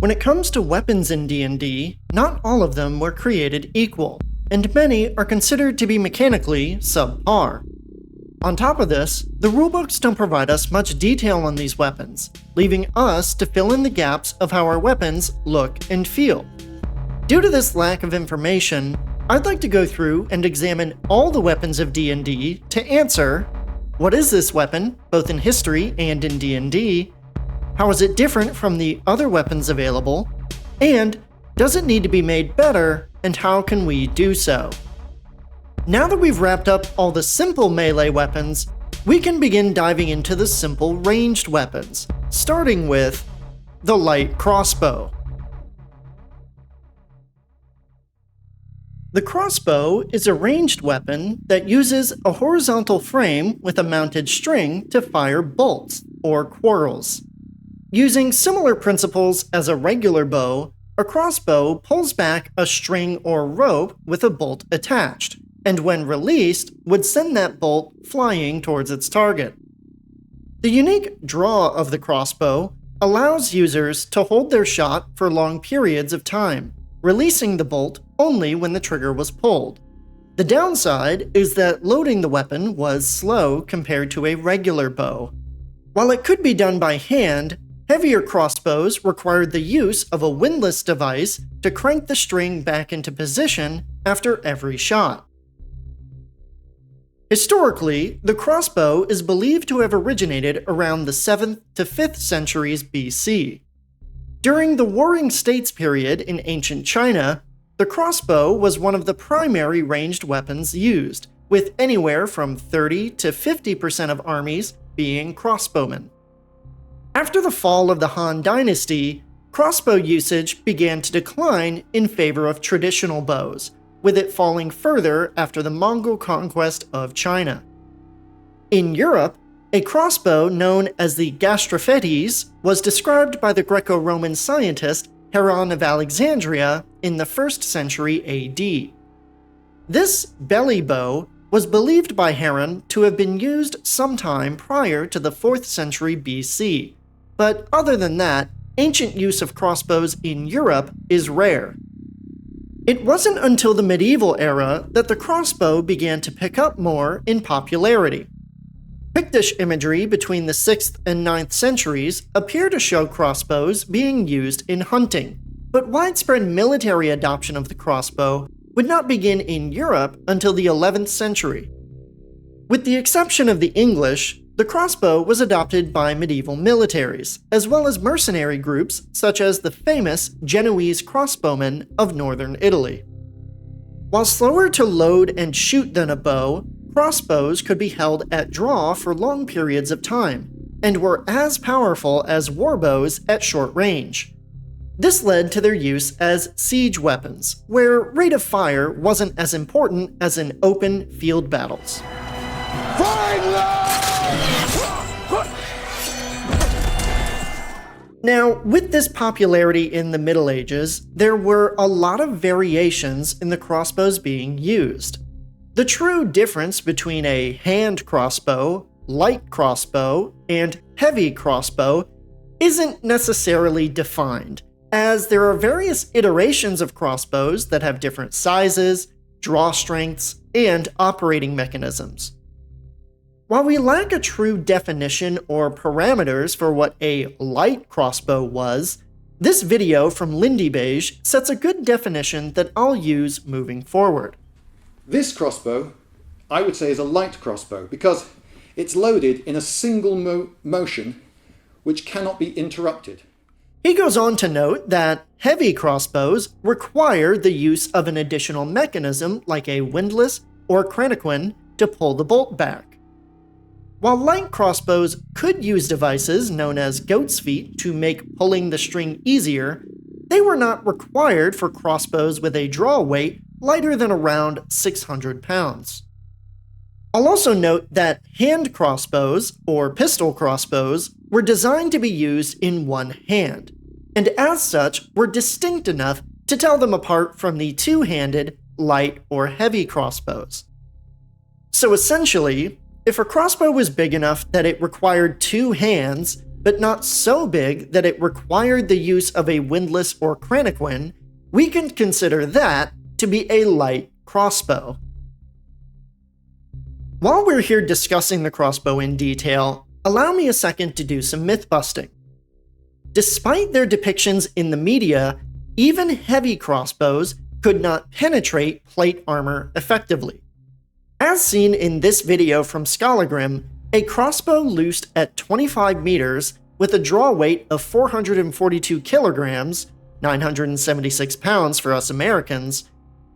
When it comes to weapons in D&D, not all of them were created equal, and many are considered to be mechanically subpar. On top of this, the rulebooks don't provide us much detail on these weapons, leaving us to fill in the gaps of how our weapons look and feel. Due to this lack of information, I'd like to go through and examine all the weapons of D&D to answer: what is this weapon, both in history and in D&D? How is it different from the other weapons available? And does it need to be made better, and how can we do so? Now that we've wrapped up all the simple melee weapons, we can begin diving into the simple ranged weapons, starting with the Light Crossbow. The crossbow is a ranged weapon that uses a horizontal frame with a mounted string to fire bolts, or quarrels. Using similar principles as a regular bow, a crossbow pulls back a string or rope with a bolt attached, and when released, would send that bolt flying towards its target. The unique draw of the crossbow allows users to hold their shot for long periods of time, releasing the bolt only when the trigger was pulled. The downside is that loading the weapon was slow compared to a regular bow. While it could be done by hand, heavier crossbows required the use of a windlass device to crank the string back into position after every shot. Historically, the crossbow is believed to have originated around the 7th to 5th centuries BC. During the Warring States period in ancient China, the crossbow was one of the primary ranged weapons used, with anywhere from 30 to 50% of armies being crossbowmen. After the fall of the Han Dynasty, crossbow usage began to decline in favor of traditional bows, with it falling further after the Mongol conquest of China. In Europe, a crossbow known as the gastrophetes was described by the Greco-Roman scientist Heron of Alexandria in the 1st century AD. This belly bow was believed by Heron to have been used sometime prior to the 4th century BC, but other than that, ancient use of crossbows in Europe is rare. It wasn't until the medieval era that the crossbow began to pick up more in popularity. Pictish imagery between the 6th and 9th centuries appear to show crossbows being used in hunting, but widespread military adoption of the crossbow would not begin in Europe until the 11th century. With the exception of the English, the crossbow was adopted by medieval militaries, as well as mercenary groups such as the famous Genoese crossbowmen of northern Italy. While slower to load and shoot than a bow, crossbows could be held at draw for long periods of time, and were as powerful as warbows at short range. This led to their use as siege weapons, where rate of fire wasn't as important as in open field battles. Now, with this popularity in the Middle Ages, there were a lot of variations in the crossbows being used. The true difference between a hand crossbow, light crossbow, and heavy crossbow isn't necessarily defined, as there are various iterations of crossbows that have different sizes, draw strengths, and operating mechanisms. While we lack a true definition or parameters for what a light crossbow was, this video from Lindy Beige sets a good definition that I'll use moving forward. This crossbow, I would say, is a light crossbow because it's loaded in a single motion which cannot be interrupted. He goes on to note that heavy crossbows require the use of an additional mechanism like a windlass or cranioquin to pull the bolt back. While light crossbows could use devices known as goat's feet to make pulling the string easier, they were not required for crossbows with a draw weight lighter than around 600 pounds. I'll also note that hand crossbows, or pistol crossbows, were designed to be used in one hand, and as such were distinct enough to tell them apart from the two-handed light or heavy crossbows. So essentially, if a crossbow was big enough that it required two hands, but not so big that it required the use of a windlass or cranioquin, we can consider that to be a light crossbow. While we're here discussing the crossbow in detail, allow me a second to do some myth busting. Despite their depictions in the media, even heavy crossbows could not penetrate plate armor effectively. As seen in this video from Scholagrim, a crossbow loosed at 25 meters with a draw weight of 442 kilograms, 976 pounds for us Americans,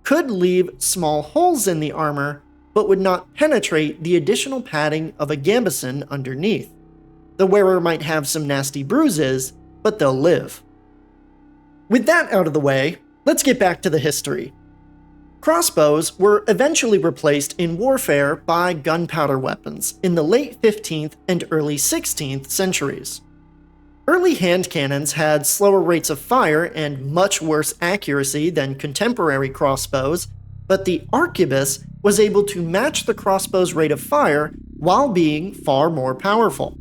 could leave small holes in the armor, but would not penetrate the additional padding of a gambeson underneath. The wearer might have some nasty bruises, but they'll live. With that out of the way, let's get back to the history. Crossbows were eventually replaced in warfare by gunpowder weapons in the late 15th and early 16th centuries. Early hand cannons had slower rates of fire and much worse accuracy than contemporary crossbows, but the arquebus was able to match the crossbow's rate of fire while being far more powerful.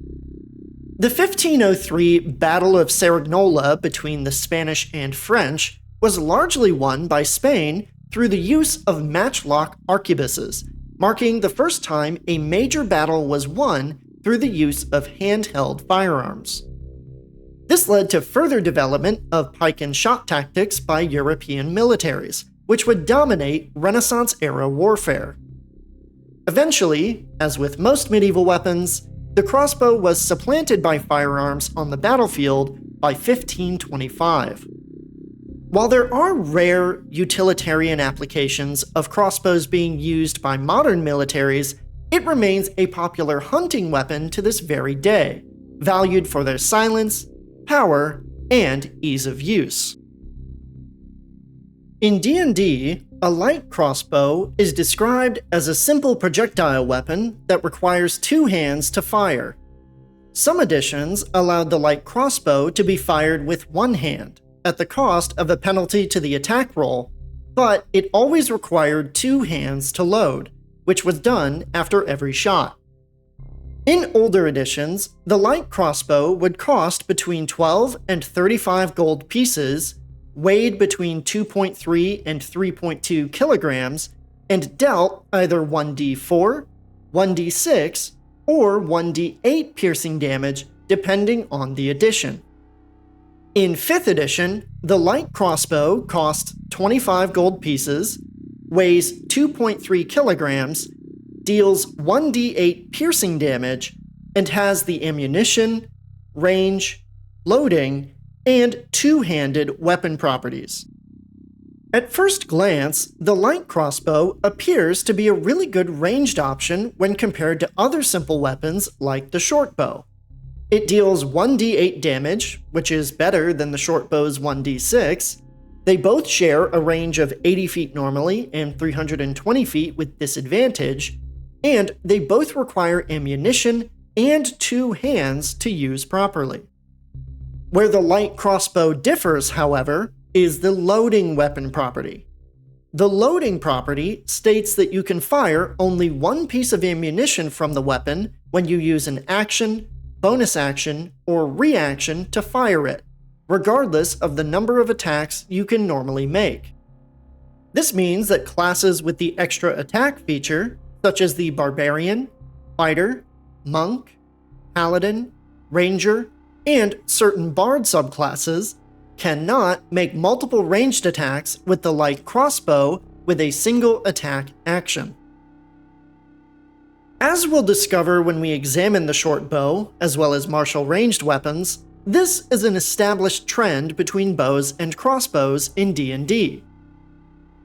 The 1503 Battle of Cerignola between the Spanish and French was largely won by Spain through the use of matchlock arquebuses, marking the first time a major battle was won through the use of handheld firearms. This led to further development of pike and shot tactics by European militaries, which would dominate Renaissance-era warfare. Eventually, as with most medieval weapons, the crossbow was supplanted by firearms on the battlefield by 1525. While there are rare utilitarian applications of crossbows being used by modern militaries, it remains a popular hunting weapon to this very day, valued for their silence, power, and ease of use. In D&D, a light crossbow is described as a simple projectile weapon that requires two hands to fire. Some editions allowed the light crossbow to be fired with one hand, at the cost of a penalty to the attack roll, but it always required two hands to load, which was done after every shot. In older editions, the light crossbow would cost between 12 and 35 gold pieces, weighed between 2.3 and 3.2 kilograms, and dealt either 1d4, 1d6, or 1d8 piercing damage depending on the edition. In 5th edition, the light crossbow costs 25 gold pieces, weighs 2.3 kilograms, deals 1d8 piercing damage, and has the ammunition, range, loading, and two-handed weapon properties. At first glance, the light crossbow appears to be a really good ranged option when compared to other simple weapons like the short bow. It deals 1d8 damage, which is better than the short bow's 1d6. They both share a range of 80 feet normally and 320 feet with disadvantage, and they both require ammunition and two hands to use properly. Where the light crossbow differs, however, is the loading weapon property. The loading property states that you can fire only one piece of ammunition from the weapon when you use an action, bonus action, or reaction to fire it, regardless of the number of attacks you can normally make. This means that classes with the extra attack feature, such as the Barbarian, Fighter, Monk, Paladin, Ranger, and certain Bard subclasses, cannot make multiple ranged attacks with the light crossbow with a single attack action. As we'll discover when we examine the short bow, as well as martial ranged weapons, this is an established trend between bows and crossbows in D&D.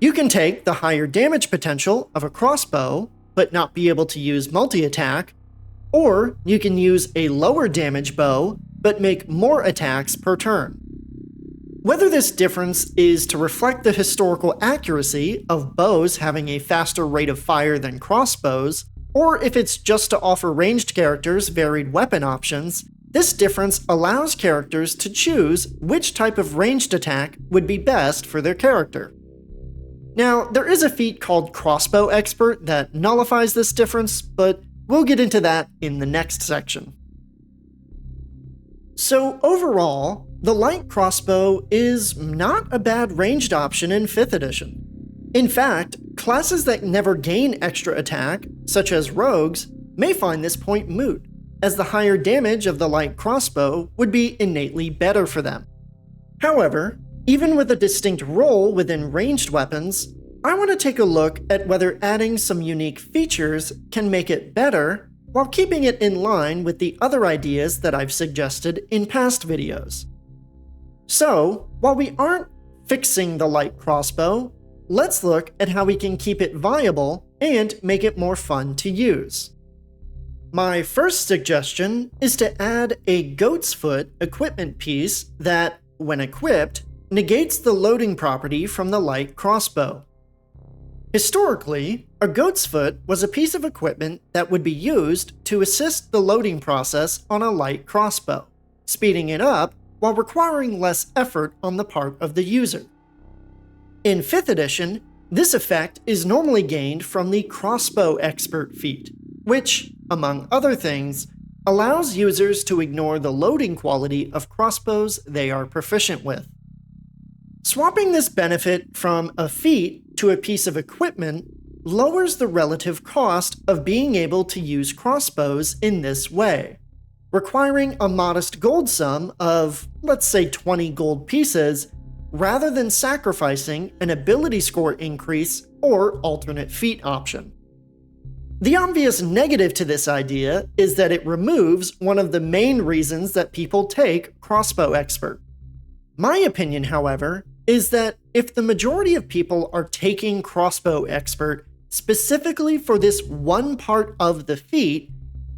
You can take the higher damage potential of a crossbow, but not be able to use multi-attack, or you can use a lower damage bow, but make more attacks per turn. Whether this difference is to reflect the historical accuracy of bows having a faster rate of fire than crossbows, or if it's just to offer ranged characters varied weapon options, this difference allows characters to choose which type of ranged attack would be best for their character. Now, there is a feat called Crossbow Expert that nullifies this difference, but we'll get into that in the next section. So overall, the light crossbow is not a bad ranged option in 5th edition. In fact, classes that never gain extra attack, such as rogues, may find this point moot, as the higher damage of the light crossbow would be innately better for them. However, even with a distinct role within ranged weapons, I want to take a look at whether adding some unique features can make it better while keeping it in line with the other ideas that I've suggested in past videos. So, while we aren't fixing the light crossbow, let's look at how we can keep it viable and make it more fun to use. My first suggestion is to add a goat's foot equipment piece that, when equipped, negates the loading property from the light crossbow. Historically, a goat's foot was a piece of equipment that would be used to assist the loading process on a light crossbow, speeding it up while requiring less effort on the part of the user. In 5th edition, this effect is normally gained from the Crossbow Expert feat, which, among other things, allows users to ignore the loading quality of crossbows they are proficient with. Swapping this benefit from a feat to a piece of equipment lowers the relative cost of being able to use crossbows in this way, requiring a modest gold sum of, let's say, 20 gold pieces, rather than sacrificing an ability score increase or alternate feat option. The obvious negative to this idea is that it removes one of the main reasons that people take Crossbow Expert. My opinion, however, is that if the majority of people are taking Crossbow Expert specifically for this one part of the feat,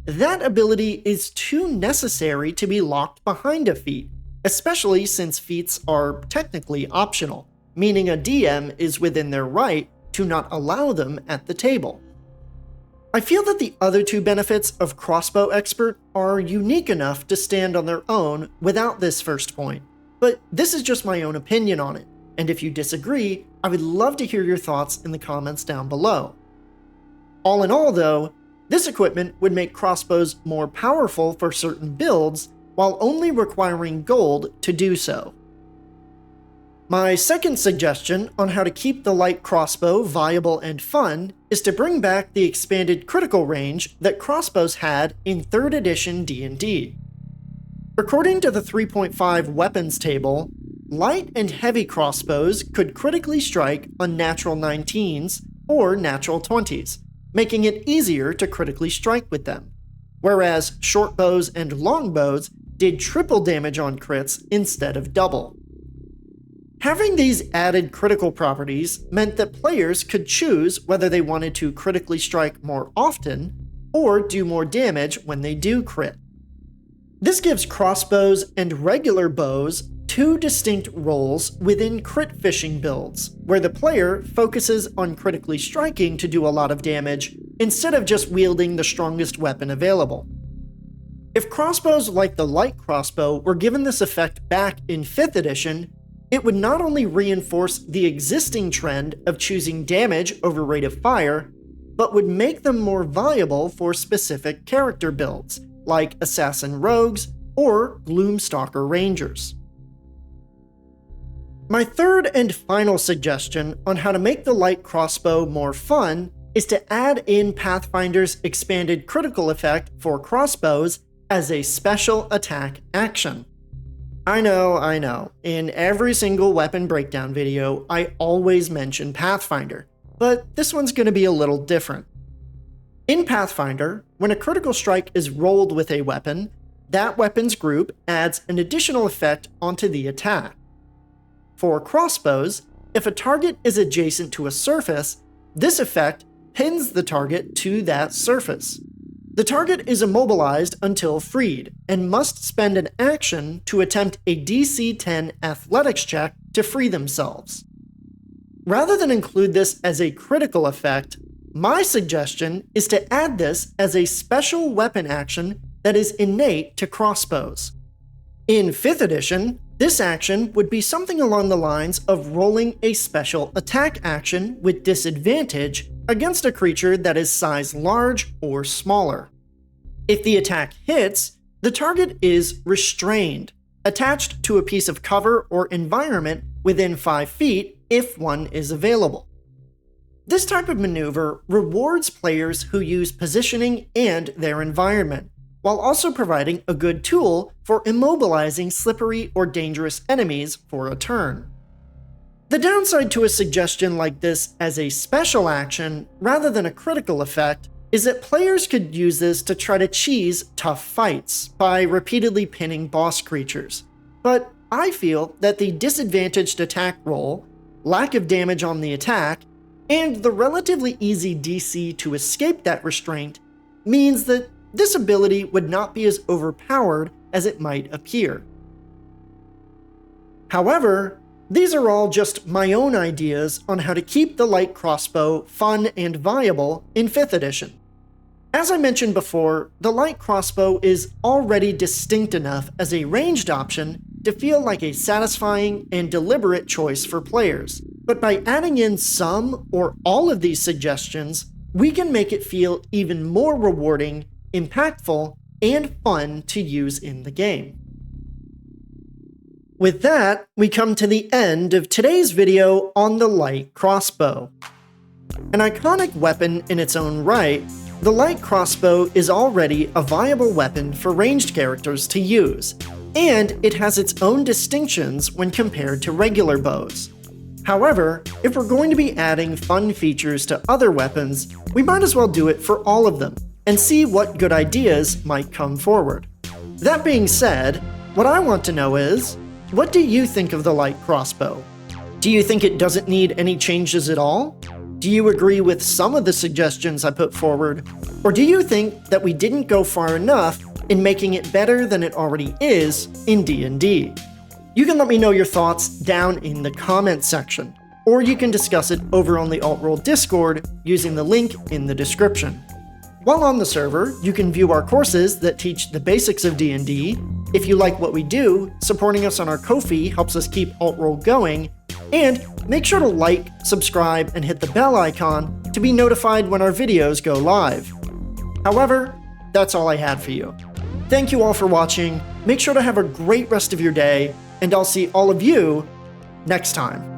that ability is too necessary to be locked behind a feat, especially since feats are technically optional, meaning a DM is within their right to not allow them at the table. I feel that the other two benefits of Crossbow Expert are unique enough to stand on their own without this first point, but this is just my own opinion on it, and if you disagree, I would love to hear your thoughts in the comments down below. All in all though, this equipment would make crossbows more powerful for certain builds while only requiring gold to do so. My second suggestion on how to keep the light crossbow viable and fun is to bring back the expanded critical range that crossbows had in 3rd edition D&D. According to the 3.5 weapons table, light and heavy crossbows could critically strike on natural 19s or natural 20s, making it easier to critically strike with them, whereas short bows and long bows did triple damage on crits instead of double. Having these added critical properties meant that players could choose whether they wanted to critically strike more often or do more damage when they do crit. This gives crossbows and regular bows two distinct roles within crit fishing builds, where the player focuses on critically striking to do a lot of damage instead of just wielding the strongest weapon available. If crossbows like the light crossbow were given this effect back in 5th edition, it would not only reinforce the existing trend of choosing damage over rate of fire, but would make them more viable for specific character builds, like Assassin Rogues or Gloomstalker Rangers. My third and final suggestion on how to make the light crossbow more fun is to add in Pathfinder's expanded critical effect for crossbows as a special attack action. I know, in every single weapon breakdown video, I always mention Pathfinder, but this one's going to be a little different. In Pathfinder, when a critical strike is rolled with a weapon, that weapon's group adds an additional effect onto the attack. For crossbows, if a target is adjacent to a surface, this effect pins the target to that surface. The target is immobilized until freed, and must spend an action to attempt a DC 10 athletics check to free themselves. Rather than include this as a critical effect, my suggestion is to add this as a special weapon action that is innate to crossbows. In 5th edition, this action would be something along the lines of rolling a special attack action with disadvantage against a creature that is size large or smaller. If the attack hits, The target is restrained, attached to a piece of cover or environment within 5 feet if one is available. This type of maneuver rewards players who use positioning and their environment, while also providing a good tool for immobilizing slippery or dangerous enemies for a turn. The downside to a suggestion like this as a special action rather than a critical effect is that players could use this to try to cheese tough fights by repeatedly pinning boss creatures. But I feel that the disadvantaged attack roll, lack of damage on the attack, and the relatively easy DC to escape that restraint means that this ability would not be as overpowered as it might appear. However, these are all just my own ideas on how to keep the light crossbow fun and viable in 5th edition. As I mentioned before, the light crossbow is already distinct enough as a ranged option to feel like a satisfying and deliberate choice for players. But by adding in some or all of these suggestions, we can make it feel even more rewarding, impactful, and fun to use in the game. With that, we come to the end of today's video on the light crossbow. An iconic weapon in its own right, the light crossbow is already a viable weapon for ranged characters to use, and it has its own distinctions when compared to regular bows. However, if we're going to be adding fun features to other weapons, we might as well do it for all of them, and see what good ideas might come forward. That being said, what I want to know is, what do you think of the light crossbow? Do you think it doesn't need any changes at all? Do you agree with some of the suggestions I put forward? Or do you think that we didn't go far enough in making it better than it already is in D&D? You can let me know your thoughts down in the comments section, or you can discuss it over on the Alt-Roll Discord using the link in the description. While on the server, you can view our courses that teach the basics of D&D. If you like what we do, supporting us on our Ko-fi helps us keep Alt-Roll going, and make sure to like, subscribe, and hit the bell icon to be notified when our videos go live. However, that's all I had for you. Thank you all for watching, make sure to have a great rest of your day, and I'll see all of you next time.